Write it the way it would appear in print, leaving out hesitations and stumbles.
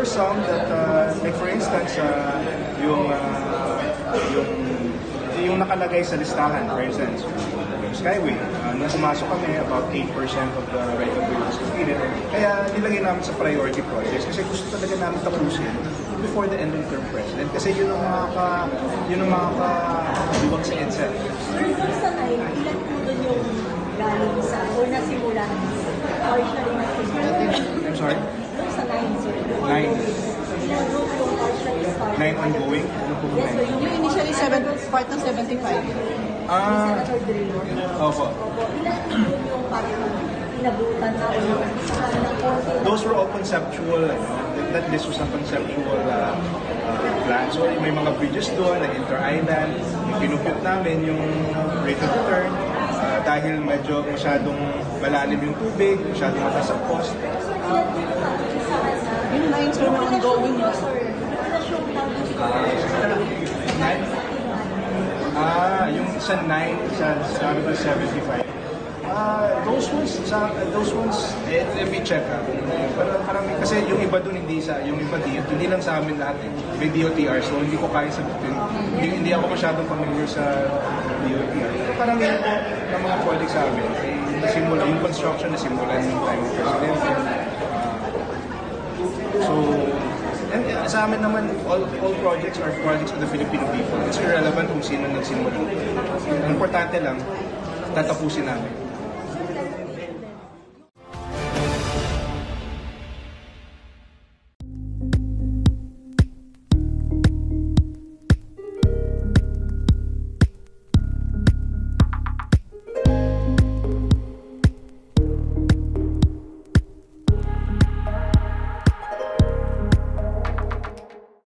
were some that, like for instance, yung nakalagay sa listahan, for instance, yung Skyway, nung pumasok kami, about 8% of the right of way was completed. Kaya nilagay namin sa priority projects kasi gusto talaga namin tapusin before the end of term president. Kasi yun ang makakaliwag sa EDSA. Doon sa 9, ilan po doon yung galing sa, o nasimula partially na? I'm sorry? Doon sa 9, sir. 9. Ilan doon yung partially started? 9 ongoing? Ano po Yes, sir. Yung initially part ng 75. Senator Villar. Opo. Ilan doon yung parang inabutan na o yung Those were all conceptual, that this was a conceptual plan. So may mga bridges doon, inter-island, yung pinupit namin yung rate of return, dahil medyo masyadong malalim yung tubig, masyadong mataas ang cost. Yung 9 sir na ongoing yun. Yung sa 9, sa Article 75. Those ones, let me check. Parang, kasi yung iba dun yung iba hindi lang sa amin lahat. May DOTR, so hindi ko kaya sagutin. Hindi ako masyadong familiar sa DOTR. Pero parang yun po ng mga project sa amin, yung construction na simulan yung time of President. And sa amin naman, all projects are projects of the Filipino people. It's irrelevant kung sino nagsimula. Ang importante lang, tatapusin namin.